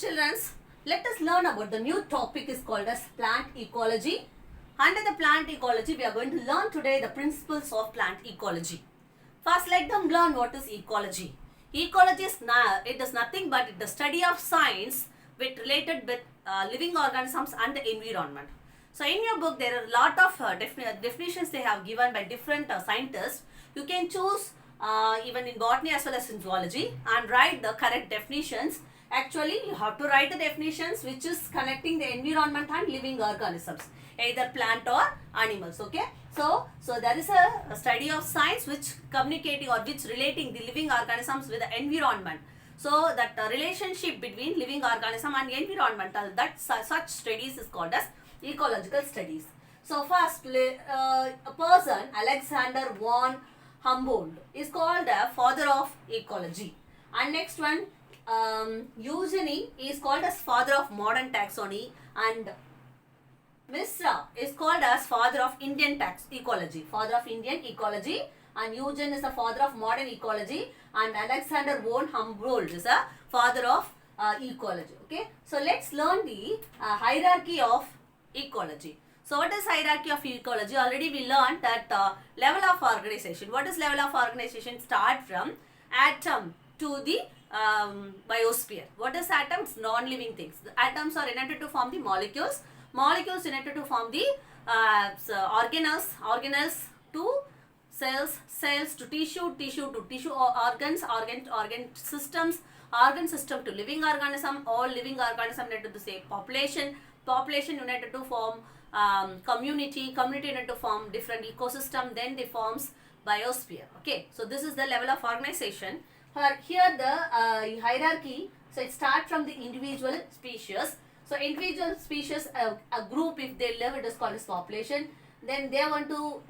children, let us learn about the new topic is called as plant ecology. Under the plant ecology, we are going to learn today the principles of plant ecology. First, let them learn what is ecology. Ecology is it is nothing but the study of science related with living organisms and the environment. So, in your book, there are a lot of definitions they have given by different scientists. You can choose even in botany as well as in zoology and write the correct definitions. Actually, you have to write the definitions which is connecting the environment and living organisms, either plant or animals. Okay. So there is a study of science which communicating or which relating the living organisms with the environment. So that relationship between living organism and environmental, that such studies is called as ecological studies. So first, a person, Alexander von Humboldt, is called a father of ecology. And next one, Eugene is called as father of modern taxonomy, and Misra is called as father of Indian ecology, father of Indian ecology, and Eugene is the father of modern ecology, and Alexander von Humboldt is a father of ecology. Okay, so let's learn the hierarchy of ecology. So what is hierarchy of ecology? Already we learned that level of organization. What is level of organization? Start from atom to the biosphere. What is atoms? Non-living things. The atoms are united to form the molecules. Molecules united to form the organelles to cells, cells to tissue, tissue to tissue, organs, organ systems, organ system to living organism, all living organism united to say population, population united to form community, community united to form different ecosystem, then they forms biosphere. Okay, so this is the level of organization. Here the hierarchy, so it starts from the individual species. So individual species, a group, if they live, it is called as population. Then they want to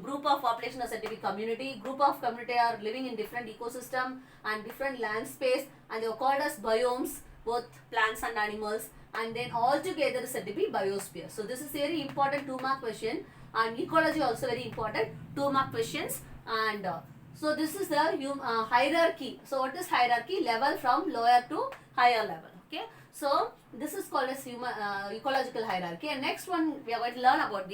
group of population are said to be community. Group of community are living in different ecosystem and different land space, and they are called as biomes, both plants and animals. And then all together is said to be biosphere. So this is very important 2-mark question, and ecology also very important 2-mark questions. And so this is the hierarchy. So what is hierarchy? Level from lower to higher level. Okay. So this is called as ecological hierarchy. And next one we are going to learn about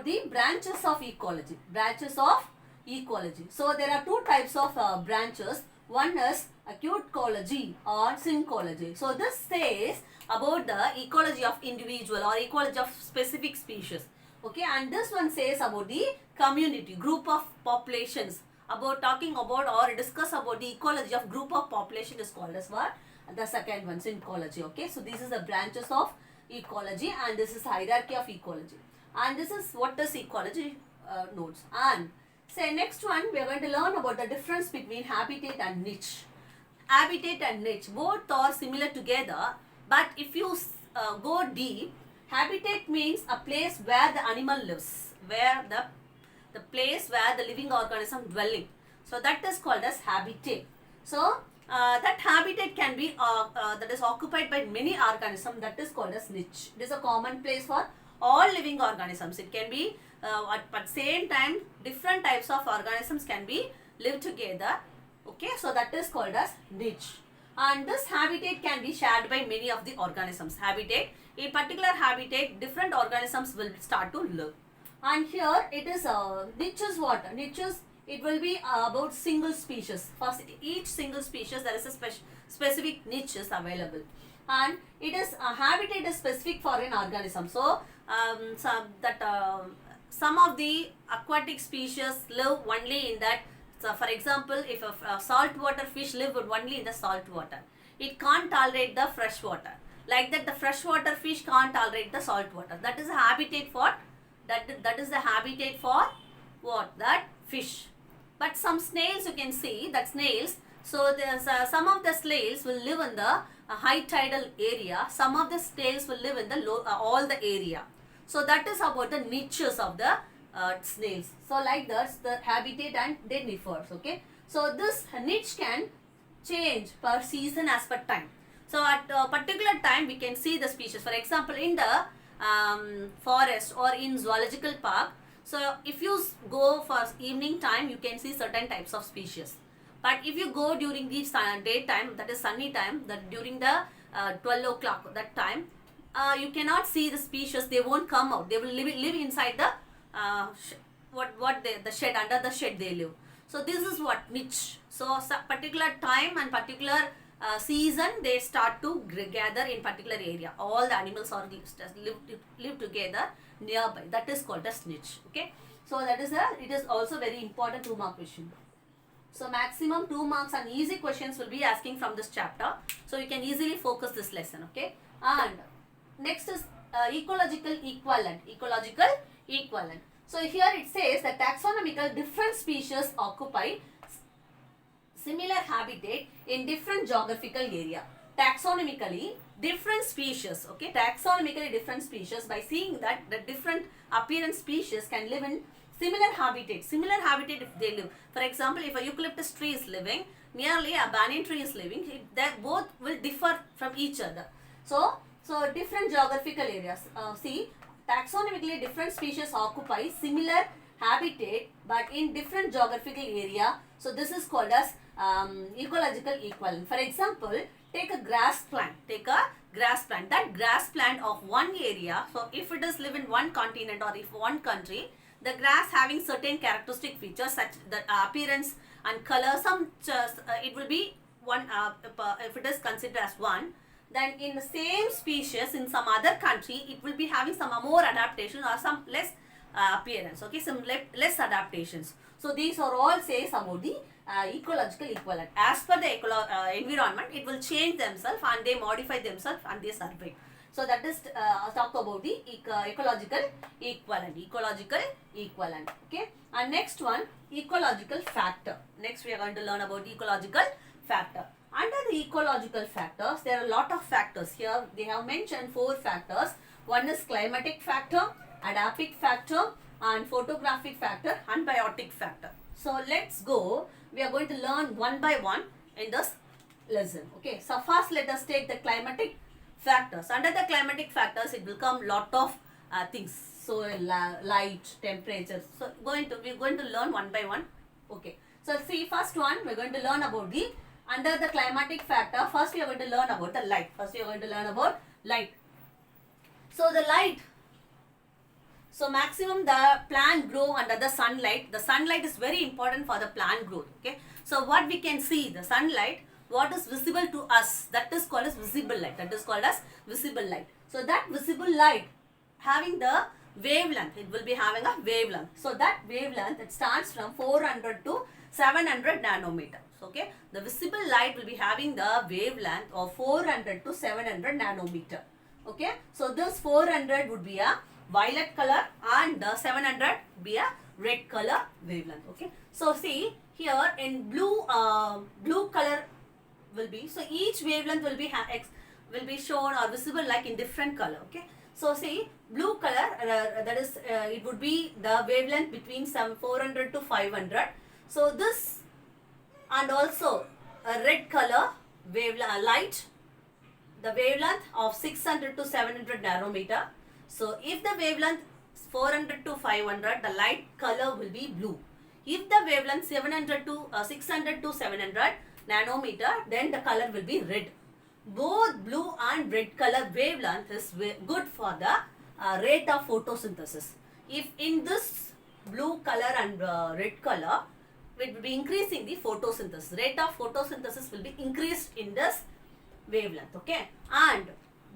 the branches of ecology. Branches of ecology. So there are two types of branches. One is acute ecology or syncology. So this says about the ecology of individual or ecology of specific species. Okay, and this one says about the community, group of populations. About talking about or discuss about the ecology of group of population is called as what? The second one, syncology. Okay, so this is the branches of ecology, and this is hierarchy of ecology. And this is what does ecology notes. And say next one, we are going to learn about the difference between habitat and niche. Habitat and niche, both are similar together, but if you go deep, habitat means a place where the animal lives, where the place where the living organism dwelling. So that is called as habitat. So that habitat can be that is occupied by many organisms, that is called as niche. It is a common place for all living organisms. It can be at same time different types of organisms can be live together. Okay, so that is called as niche. And this habitat can be shared by many of the organisms. Habitat, in particular habitat, different organisms will start to live. And here it is niches. What niches? It will be about single species. First, each single species there is a specific niche is available, and it is habitat is specific for an organism. So some of the aquatic species live only in that. So for example, if a saltwater fish live only in the salt water, it can't tolerate the fresh water. Like that, the freshwater fish can't tolerate the salt water. That is a habitat for that is the habitat for what? That fish. But some snails, you can see that snails. So there's some of the snails will live in the high tidal area. Some of the snails will live in the low all the area. So that is about the niches of the snails. So like that, the habitat and they differs. Okay. So this niche can change per season as per time. So at a particular time we can see the species. For example, in the forest or in zoological park. So if you go for evening time, you can see certain types of species. But if you go during the daytime, that is sunny time, that during the 12 o'clock that time, you cannot see the species. They won't come out. They will live inside the the shed, under the shed they live. So this is what niche. So particular time and particular season they start to gather in particular area. All the animals are live together nearby. That is called as niche. Okay. So that is it is also very important 2-mark question. So maximum 2 marks and easy questions will be asking from this chapter. So you can easily focus this lesson. Okay. And next is ecological equivalent. Ecological equivalent. So here it says that taxonomical different species occupy similar habitat in different geographical area. Taxonomically different species. Okay. Taxonomically different species, by seeing that the different appearance species can live in similar habitat. Similar habitat if they live. For example, if a eucalyptus tree is living, nearly a banyan tree is living, they both will differ from each other. So different geographical areas. See, taxonomically different species occupy similar habitat but in different geographical area. So this is called as ecological equivalent. For example, take a grass plant. That grass plant of one area. So if it is live in one continent or if one country, the grass having certain characteristic features such the appearance and color. It will be one if it is considered as one. Then in the same species in some other country, it will be having some more adaptation or some less appearance. Okay, some less adaptations. So these are all says about the ecological equivalent. As per the environment, it will change themselves and they modify themselves and they survive. So that is talk about the ecological equivalent. Ecological equivalent. Okay. And next one, ecological factor. Next we are going to learn about the ecological factor. Under the ecological factors, there are a lot of factors. Here they have mentioned 4 factors. One is climatic factor, adaptive factor, and photographic factor, and biotic factor. So let's go. We are going to learn one by one in this lesson. Okay. So first let us take the climatic factors. Under the climatic factors, it will come lot of things. So light, temperature. So we're going to learn one by one. Okay. So see, first one we're going to learn about the under the climatic factor. First we are going to learn about the light. So the light. So maximum the plant grow under the sunlight. The sunlight is very important for the plant growth. Okay. So what we can see, the sunlight, what is visible to us, that is called as visible light. So that visible light having the wavelength, it will be having a wavelength. So that wavelength, it starts from 400 to 700 nanometer. Okay, the visible light will be having the wavelength of 400 to 700 nanometer. Okay, so this 400 would be a violet color and the 700 be a red color wavelength. Okay, so see here in blue color will be, so each wavelength will be shown or visible like in different color. Okay, so see blue color that is it would be the wavelength between some 400 to 500. So this, and also a red color light, the wavelength of 600 to 700 nanometer. So if the wavelength 400 to 500, the light color will be blue. If the wavelength 600 to 700 nanometer, then the color will be red. Both blue and red color wavelength is good for the rate of photosynthesis. If in this blue color and red color, it will be increasing the photosynthesis. Rate of photosynthesis will be increased in this wavelength. Okay, and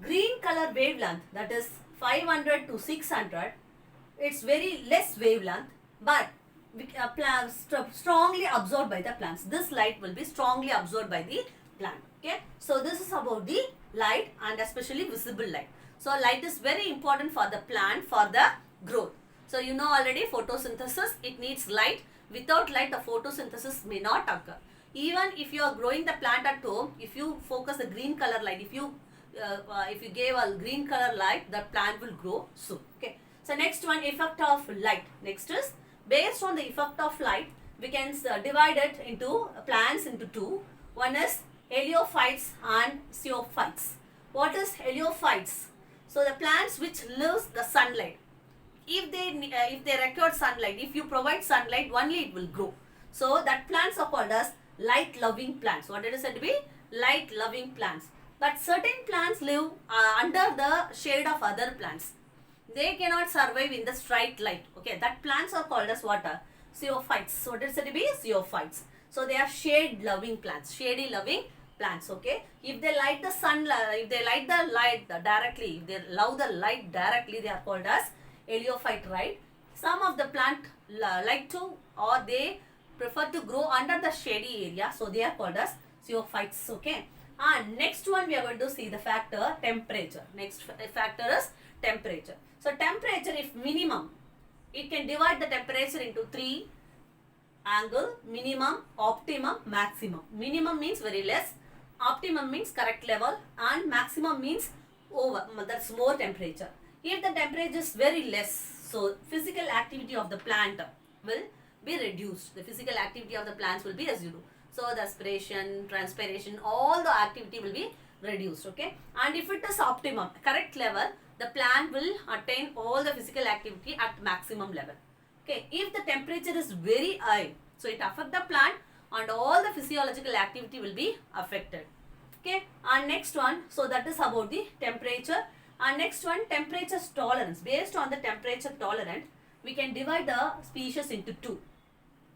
green color wavelength, that is 500 to 600, it's very less wavelength, but strongly absorbed by the plants. This light will be strongly absorbed by the plant. Okay, so this is about the light and especially visible light. So light is very important for the plant for the growth. So you know already photosynthesis, it needs light. Without light, the photosynthesis may not occur. Even if you are growing the plant at home, if you focus the green color light, if you gave a green color light, the plant will grow soon. Okay. So next one, effect of light. Next is based on the effect of light, we can divide it into plants into two. One is heliophytes and xeophytes. What is heliophytes? So the plants which lives the sunlight. If they require sunlight, if you provide sunlight, only it will grow. So that plants are called as light loving plants. What it is said to be? Light loving plants. But certain plants live under the shade of other plants. They cannot survive in the straight light. Okay, that plants are called as what? Xeophytes. So what is it to be? Xeophytes. So they are shade loving plants, shady loving plants. Okay, if they light the sun, if they light the light directly, if they love the light directly, they are called as heliophyte, right? Some of the plant like to, or they prefer to grow under the shady area, so they are called as xeophytes. Okay, and next one we are going to see the factor temperature. Next factor is temperature. So temperature, if minimum, it can divide the temperature into three angle: minimum, optimum, maximum. Minimum means very less, optimum means correct level, and maximum means over, that's more temperature. If the temperature is very less, so physical activity of the plant will be reduced. The physical activity of the plants will be reduced. So the aspiration, transpiration, all the activity will be reduced. Okay, and if it is optimum, correct level, the plant will attain all the physical activity at maximum level. Okay, if the temperature is very high, so it affects the plant and all the physiological activity will be affected. Okay, and next one, so that is about the temperature. And next one, temperature tolerance. Based on the temperature tolerance, we can divide the species into two.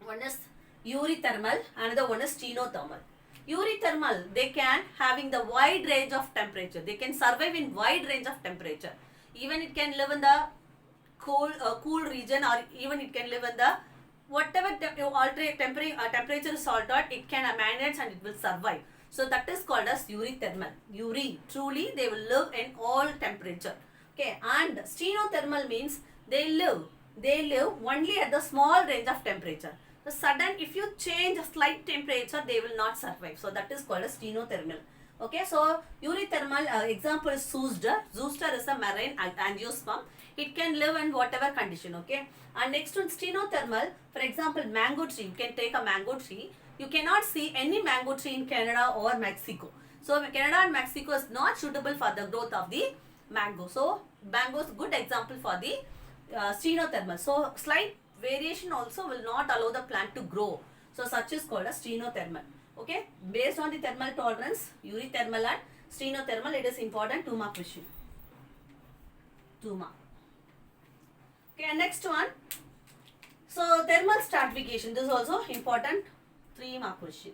One is eurythermal, another one is ctenothermal. Eurythermal, they can having the wide range of temperature. They can survive in wide range of temperature. Even it can live in the cool region, or even it can live in the whatever temperature is altered, it can manage and it will survive. So that is called as eurythermal. Truly they will live in all temperature. Okay, and ctenothermal means they live only at the small range of temperature. The sudden, if you change a slight temperature, they will not survive. So that is called as ctenothermal. Okay, so eurythermal example is zooster. Zooster is a marine angiosperm. It can live in whatever condition. Okay, and next one, ctenothermal. For example, mango tree. You can take a mango tree. You cannot see any mango tree in Canada or Mexico. So Canada and Mexico is not suitable for the growth of the mango. So mango is good example for the ctenothermal. So slight variation also will not allow the plant to grow. So such is called as ctenothermal. Okay, based on the thermal tolerance, eurythermal and ctenothermal, it is important. 2 mark question. 2 mark. Okay, and next one. So thermal stratification, this is also important. 3 mark question.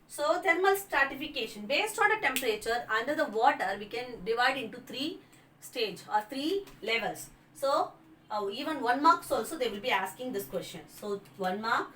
So thermal stratification, based on the temperature under the water, we can divide into 3 stage or 3 levels. So even 1 marks also they will be asking this question. So 1 mark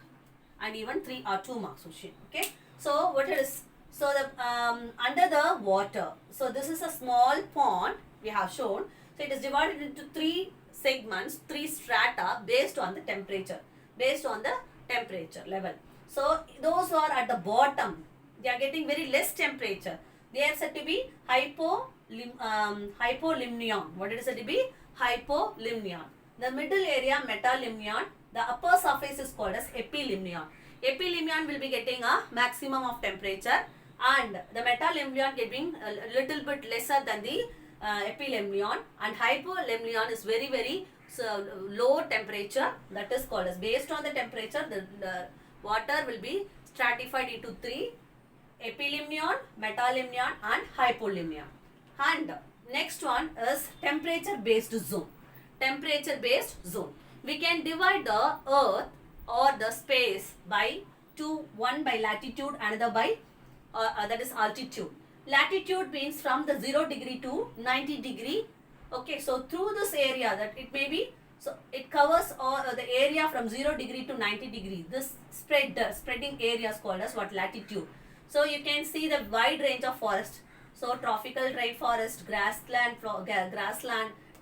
and even 3 or 2 marks question. Okay. So what it is? So the under the water. So this is a small pond we have shown. So it is divided into 3 segments, 3 strata based on the temperature. Based on the temperature level. So those who are at the bottom, they are getting very less temperature. They are said to be hypolimnion. What it is said to be? Hypolimnion. The middle area metalimnion. The upper surface is called as epilimnion. Epilimnion will be getting a maximum of temperature, and the metalimnion getting a little bit lesser than the epilimnion, and hypolimnion is very low temperature. That is called as, based on the temperature, the water will be stratified into 3: epilimnion, metalimnion and hypolimnion. And next one is temperature based zone. Temperature based zone. We can divide the earth or the space by two, one by latitude, another by that is altitude. Latitude means from the 0 degree to 90 degree. Okay, so through this area that it may be, so it covers all the area from 0 degree to 90 degree. This spreading area is called as what? Latitude. So you can see the wide range of forest. So tropical rainforest, grassland,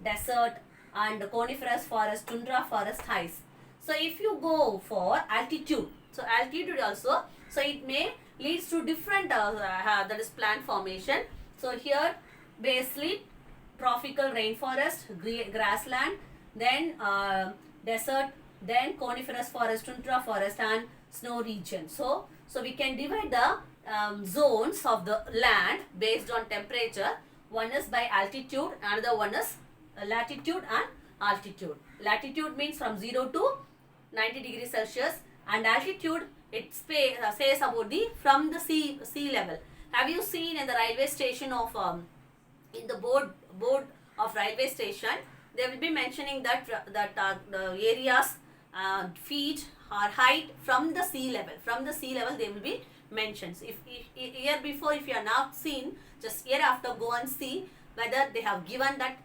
desert, and coniferous forest, tundra forest, ice. So if you go for altitude, so altitude also, so it may leads to different that is plant formation. So here basically tropical rainforest, grassland, then desert, then coniferous forest, tundra forest and snow region. So we can divide the zones of the land based on temperature. One is by altitude, another one is latitude and altitude. Latitude means from 0 to 90 degrees Celsius, and altitude It says about the from the sea level. Have you seen in the railway station of in the board of railway station, they will be mentioning that the areas feet or height from the sea level. From the sea level they will be mentioned. If year before, if you are not seen, just year after go and see whether they have given that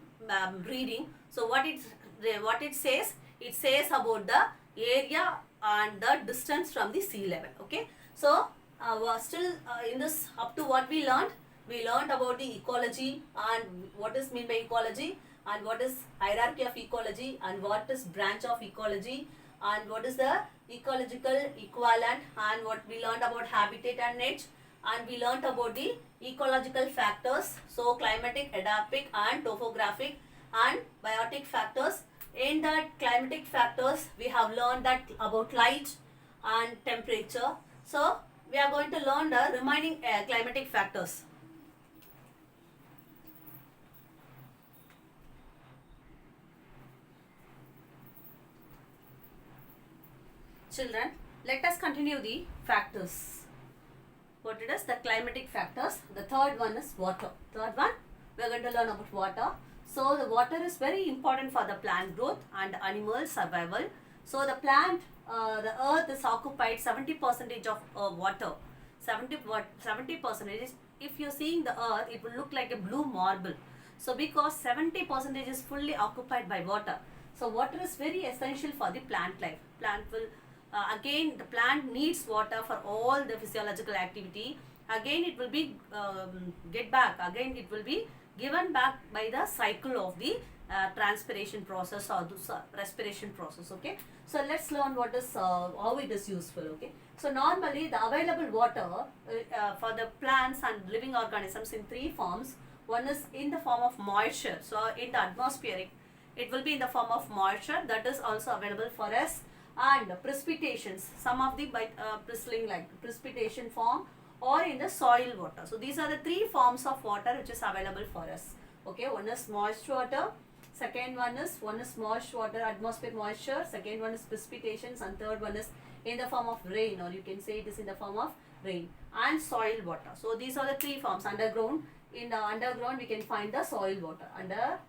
reading. So what it says, it says about the area and the distance from the sea level. Okay, so still in this, up to what we learned about the ecology and what is mean by ecology, and what is hierarchy of ecology, and what is branch of ecology, and what is the ecological equivalent, and what we learned about habitat and niche, and we learned about the ecological factors, so climatic, edaphic and topographic and biotic factors. In the climatic factors, we have learned that about light and temperature. So we are going to learn the remaining climatic factors. Children, let us continue the factors. What it is? The climatic factors. The third one is water. Third one, we are going to learn about water. So the water is very important for the plant growth and animal survival. So the plant, the earth is occupied 70% of water. 70%. If you're seeing the earth, it will look like a blue marble. So because 70% is fully occupied by water. So water is very essential for the plant life. Plant will again, the plant needs water for all the physiological activity. Again it will be get back. Again it will be given back by the cycle of the transpiration process or the respiration process. Okay, so let's learn what is how it is useful. Okay, so normally the available water for the plants and living organisms in three forms. One is in the form of moisture. So in the atmospheric, it will be in the form of moisture, that is also available for us, and precipitations, some of the bristling like precipitation form, or in the soil water. So these are the three forms of water which is available for us. Okay, one is moist water, second one is moist water, atmospheric moisture, second one is precipitations, and third one is in the form of rain, or you can say it is in the form of rain, and soil water. So these are the three forms. Underground, in the underground we can find the soil water. Underground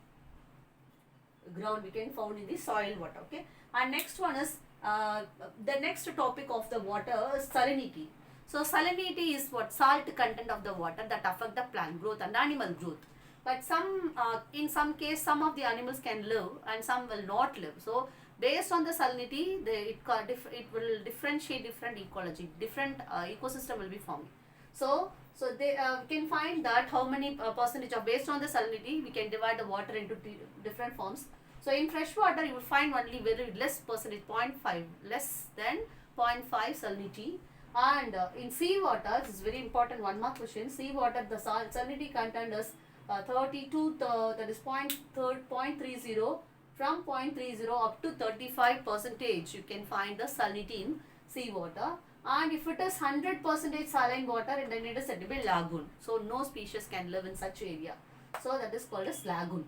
we can found in the soil water. Okay, and next one is the next topic of the water is salinity. So salinity is what? Salt content of the water that affect the plant growth and animal growth. But some in some case, some of the animals can live and some will not live. So based on the salinity, it will differentiate different ecology, different ecosystem will be formed. So they can find that how many percentage of, based on the salinity, we can divide the water into different forms. So in fresh water, you will find only very less percentage, 0.5, less than 0.5 salinity. And in sea water, this is very important, one more question. Sea water, the salinity content is 32, that is 0.30, from 0.30 up to 35%. You can find the salinity in sea water. And if it is 100% saline water, then it is said to be lagoon. So no species can live in such area. So that is called as lagoon.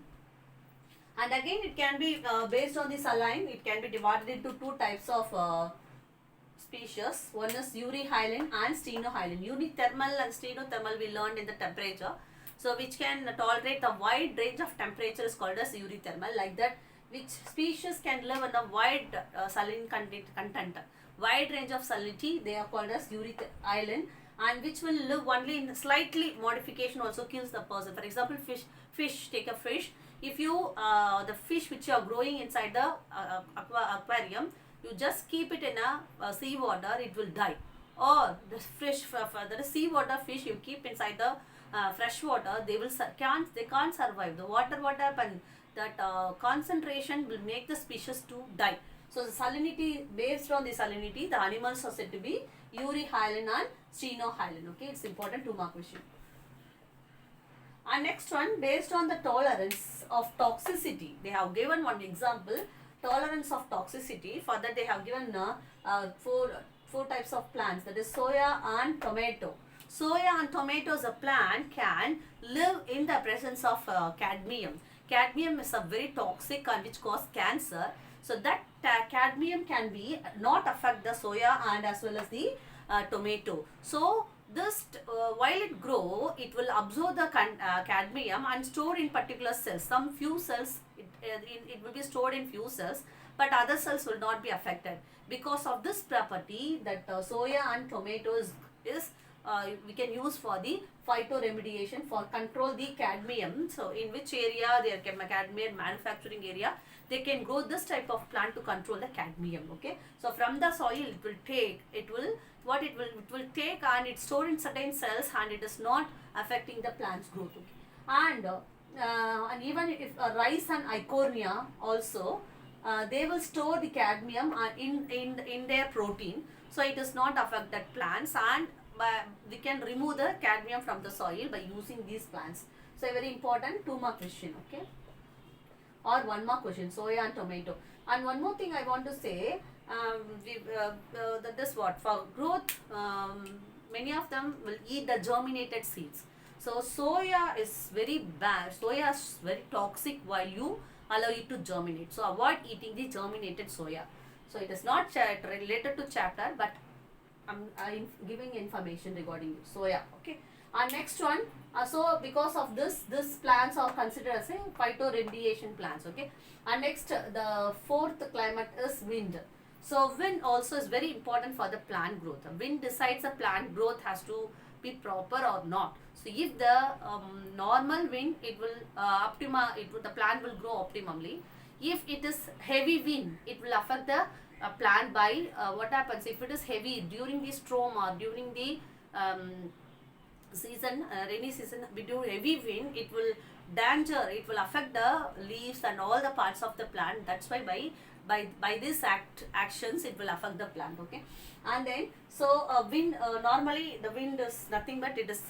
And again, it can be based on the saline, it can be divided into two types of species. One is euryhyaline and stenohyaline. Unithermal and stenothermal we learned in the temperature. So which can tolerate a wide range of temperature is called as eurythermal. Like that, which species can live in a wide saline content, wide range of salinity, they are called as euryhyaline. And which will live only in slightly modification also kills the person. For example, fish, take a fish. If you, the fish which you are growing inside the aquarium, you just keep it in a sea water, it will die. Or the fish, the sea water fish you keep inside the fresh water, they can't survive. The water, what happened? That concentration will make the species to die. So the salinity, based on the salinity, the animals are said to be euryhyaline and stenohyaline. Okay, it's important, 2 mark question. And next one, based on the tolerance of toxicity, they have given one example, tolerance of toxicity. For that they have given four types of plants, that is soya and tomato. Soya and tomatoes, a plant can live in the presence of cadmium. Cadmium is a very toxic and which causes cancer. So that cadmium can be not affect the soya and as well as the tomato. So this while it grow, it will absorb the cadmium and store in particular cells. Some few cells, it will be stored in few cells, but other cells will not be affected. Because of this property, that soya and tomatoes is we can use for the phytoremediation for control the cadmium. So in which area their cadmium manufacturing area, they can grow this type of plant to control the cadmium. Okay, so from the soil it will take, it will take and it's stored in certain cells and it is not affecting the plant's growth. Okay, and even if rice and icornia also, they will store the cadmium in their protein, so it does not affect that plants, and we can remove the cadmium from the soil by using these plants. So a very important 2 mark question. Okay, or 1 mark question, soya and tomato. And one more thing I want to say, that is what for growth, many of them will eat the germinated seeds. So soya is very bad, soya is very toxic while you allow it to germinate. So avoid eating the germinated soya. So it is not related to chapter, but I'm giving information regarding soya. Okay, and next one, so because of this plants are considered as a phytoremediation plants. Okay, and next the fourth climate is wind. So wind also is very important for the plant growth. Wind decides the plant growth has to be proper or not. So if the normal wind, it will the plant will grow optimally. If it is heavy wind, it will affect the plant by what happens if it is heavy during the storm or during the season, rainy season, due to heavy wind, it will affect the leaves and all the parts of the plant. That's why by this actions it will affect the plant. Okay, and then so wind, normally the wind is nothing but it is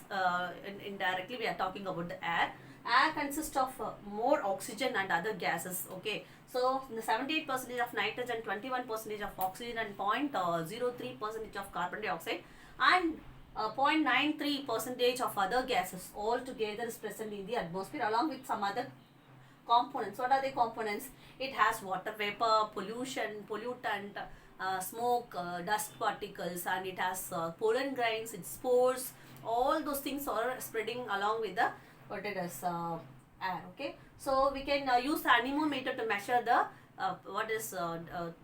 indirectly we are talking about the air. Air consists of more oxygen and other gases. Okay, so the 78% of nitrogen, 21% of oxygen, and 0.03% of carbon dioxide, and 0.93% of other gases all together is present in the atmosphere, along with some other components. What are the components? It has water vapor, pollution, pollutant, smoke, dust particles, and it has pollen grains, its spores. All those things are spreading along with the what it is air. Okay, so we can use the anemometer to measure the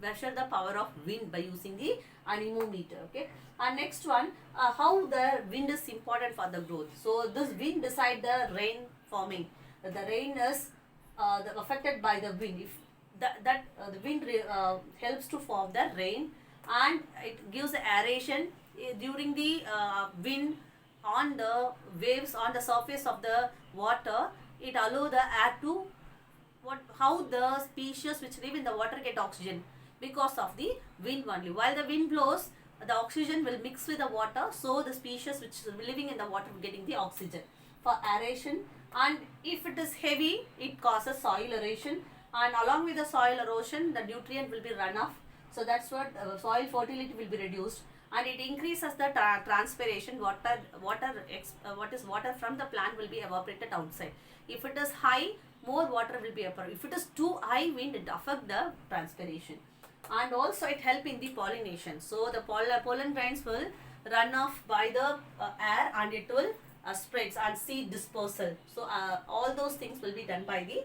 measure the power of wind by using the anemometer. Okay, and next one, how the wind is important for the growth. So this wind decide the rain forming. The rain is affected by the wind. If the wind helps to form the rain, and it gives the aeration during the wind on the waves on the surface of the water. It allows the air to how the species which live in the water get oxygen because of the wind only. While the wind blows, the oxygen will mix with the water, so the species which is living in the water will getting the oxygen for aeration. And if it is heavy, it causes soil erosion, and along with the soil erosion, the nutrient will be run off. So that's what soil fertility will be reduced, and it increases the transpiration. Water from the plant will be evaporated outside. If it is high, more water will be evaporated. If it is too high wind, it affect the transpiration. And also it help in the pollination. So the pollen grains will run off by the air, and it will spreads and seed dispersal. So all those things will be done by the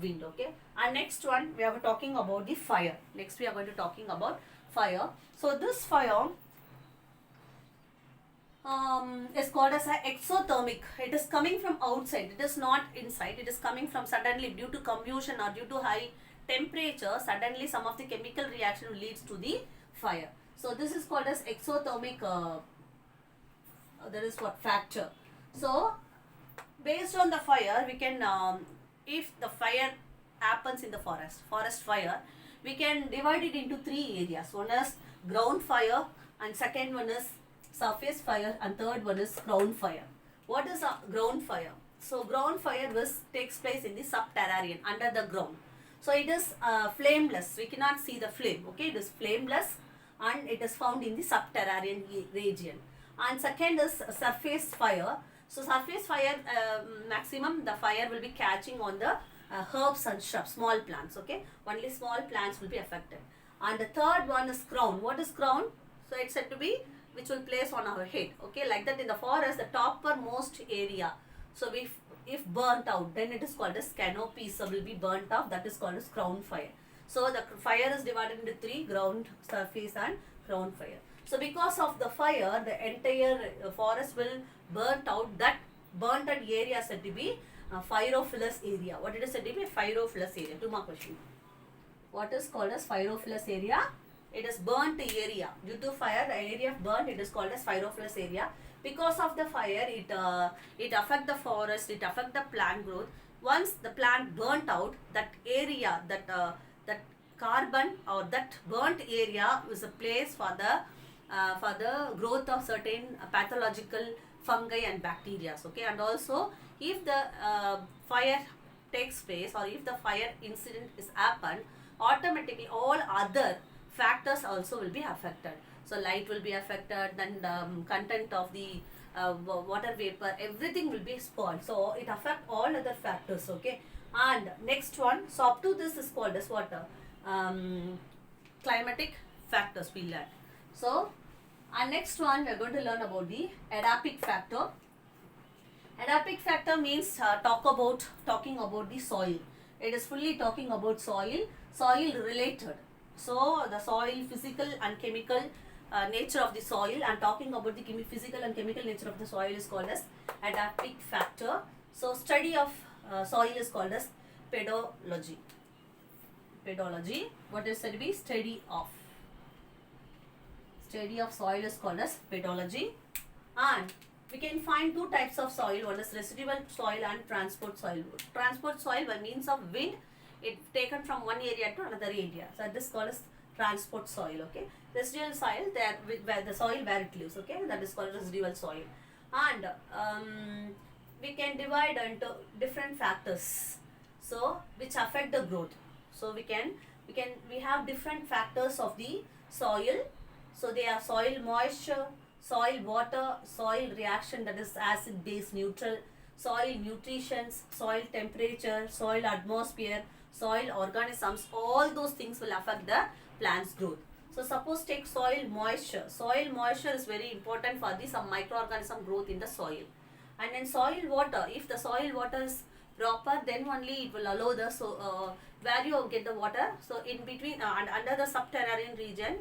wind. Okay, and next one we are talking about the fire. Next we are going to talking about fire. So this fire is called as a exothermic. It is coming from outside, it is not inside. It is coming from suddenly due to combustion or due to high temperature. Suddenly some of the chemical reaction leads to the fire. So this is called as exothermic that is what factor. So based on the fire, we can if the fire happens in the forest fire, we can divide it into 3 areas. One is ground fire, and second one is surface fire, and third one is ground fire. What is a ground fire? So ground fire takes place in the subterranean, under the ground. So it is flameless. We cannot see the flame. Okay, it is flameless, and it is found in the subterranean region. And second is surface fire. So surface fire, maximum the fire will be catching on the herbs and shrubs, small plants, okay. Only small plants will be affected. And the third one is crown. What is crown? So it's said to be which will place on our head, okay. Like that in the forest, the toppermost area. So if burnt out, then it is called as canopy. So will be burnt off, that is called as crown fire. So the fire is divided into three: ground, surface and crown fire. So because of the fire, the entire forest will burnt out. That burnt out area is said to be pyrophilous area. What it is said to be? Pyrophilous area. Two more questions. What is called as pyrophilous area? It is burnt area. Due to fire, the area of burnt, it is called as pyrophilous area. Because of the fire, it affect the forest, it affect the plant growth. Once the plant burnt out, that area, that carbon or that burnt area is a place for the growth of certain pathological fungi and bacteria, okay. And also, if the fire takes place, or if the fire incident is happened, automatically all other factors also will be affected. So light will be affected, then the content of the water vapor, everything will be spoiled. So it affect all other factors, okay. And next one, so up to this is called as what? Climatic factors we learn. So, and next one we are going to learn about the adaptive factor. Adaptive factor means talking about the soil. It is fully talking about soil related. So the soil physical and chemical nature of the soil, and talking about the physical and chemical nature of the soil is called as adaptive factor. So study of soil is called as pedology. Pedology. What is said to be? Study of soil is called as pedology. And we can find two types of soil. One is residual soil and transport soil. Transport soil by means of wind, it taken from one area to another area. So this is called as transport soil, okay. Residual soil, where the soil where it lives, okay. That is called residual soil. And we can divide into different factors, so which affect the growth. So we have different factors of the soil. So they are soil moisture, soil water, soil reaction, that is acid, base, neutral, soil nutrition, soil temperature, soil atmosphere, soil organisms. All those things will affect the plant's growth. So suppose take soil moisture. Soil moisture is very important for some microorganism growth in the soil. And then soil water, if the soil water is proper, then only it will allow the where you get the water. So in between and under the subterranean region,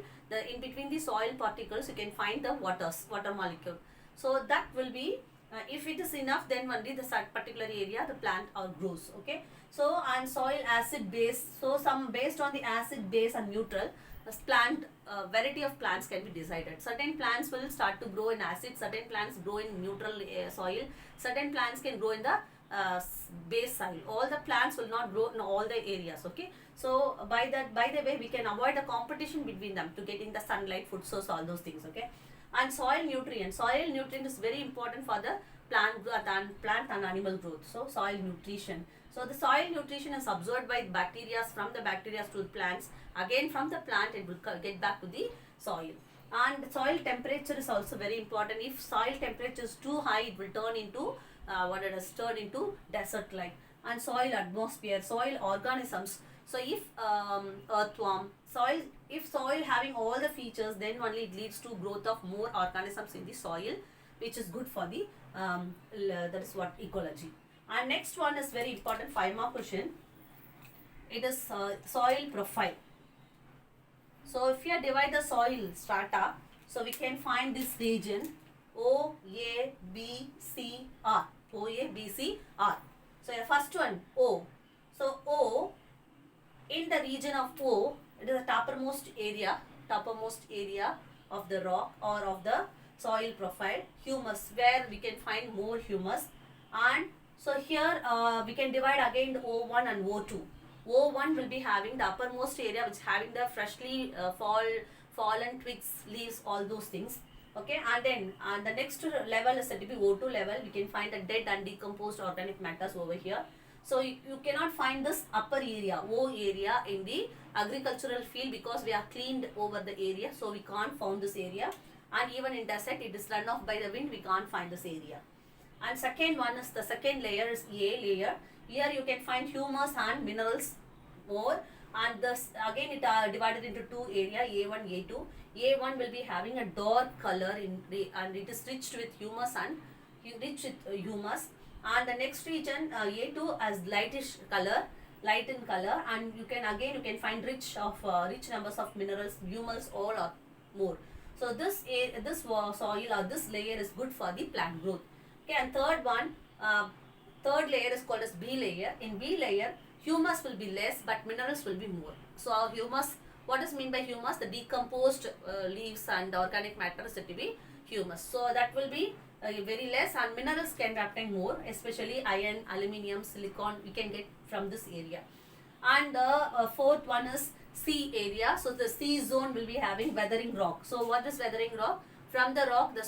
in between the soil particles, you can find the water molecule. So that will be if it is enough, then only the particular area the plant grows, okay. So and soil acid base, so some based on the acid base and neutral, the plant variety of plants can be decided. Certain plants will start to grow in acid, certain plants grow in neutral soil, certain plants can grow in the base soil. All the plants will not grow in all the areas, okay. So by the way, we can avoid the competition between them to getting the sunlight, food source, all those things, okay. And soil nutrient is very important for the plant growth and plant and animal growth. So soil nutrition, so the soil nutrition is absorbed by bacteria, from the bacteria to the plants, again from the plant it will get back to the soil. And soil temperature is also very important. If soil temperature is too high, it will turn into desert like. And soil atmosphere, soil organisms. So if earthworm, if soil having all the features, then only it leads to growth of more organisms in the soil, which is good for the that is what ecology. And next one is very important, 5 mark question. It is soil profile. So if you divide the soil strata, so we can find this region O, A, B, C, R. O, A, B, C, R. So the first one, O. So O, in the region of O, it is the toppermost area of the rock or of the soil profile. Humus, where we can find more humus. And so here we can divide again the O1 and O2. O1 will be having the uppermost area, which having the freshly fallen twigs, leaves, all those things, okay. And then the next level is said to be O2 level. We can find the dead and decomposed organic matters over here. So you cannot find this upper area, O area, in the agricultural field, because we are cleaned over the area, so we can't found this area. And even in desert, it is run off by the wind, we can't find this area. And second one is, the second layer is A layer. Here you can find humus and minerals more, and this again it divided into two area, A1, A2. A1 will be having a dark color and it is rich with humus and rich with humus, and the next region A2 has lightish color, light in color, and you can find rich numbers of minerals, humus, all or more. So this soil or this layer is good for the plant growth. Okay, and third layer is called as B layer. In B layer, humus will be less but minerals will be more. So our humus, what is mean by humus? The decomposed leaves and organic matter is said to be humus. So that will be very less, and minerals can obtain more, especially iron, aluminium, silicon we can get from this area. And the fourth one is C area. So the C zone will be having weathering rock. So what is weathering rock? From the rock, the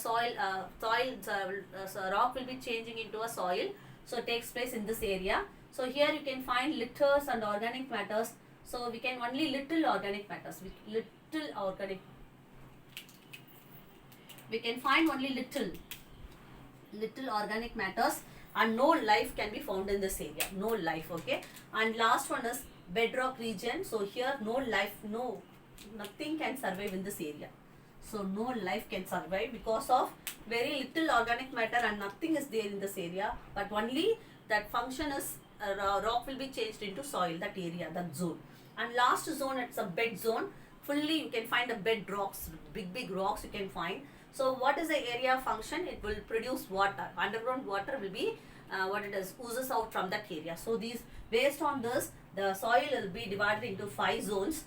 rock will be changing into a soil. So it takes place in this area. So here you can find litters and organic matters. So we can only little organic matters. We can find only little organic matters, and no life can be found in this area. No life. Okay. And last one is bedrock region. So here no life, nothing can survive in this area. So no life can survive because of very little organic matter and nothing is there in this area, but only that function is rock will be changed into soil, that area, that zone. And last zone, it's a bed zone. Fully you can find the bed rocks, big rocks you can find. So what is the area function? It will produce water. Underground water will be oozes out from that area. So these, based on this, the soil will be divided into 5 zones.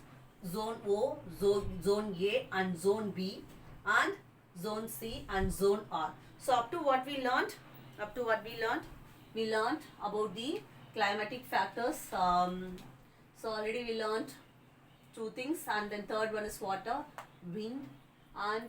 Zone O, zone A and zone B, and zone C and zone R. So up to what we learned? We learned about the climatic factors. So already we learned 2 things, and then third one is water, wind, and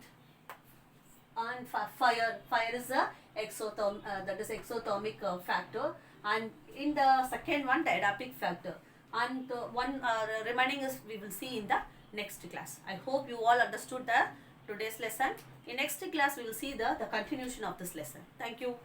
fire. Fire is a exothermic factor, and in the second one, the adaptive factor. And one remaining is we will see in the next class. I hope you all understood the today's lesson. In next class we will see the continuation of this lesson. Thank you.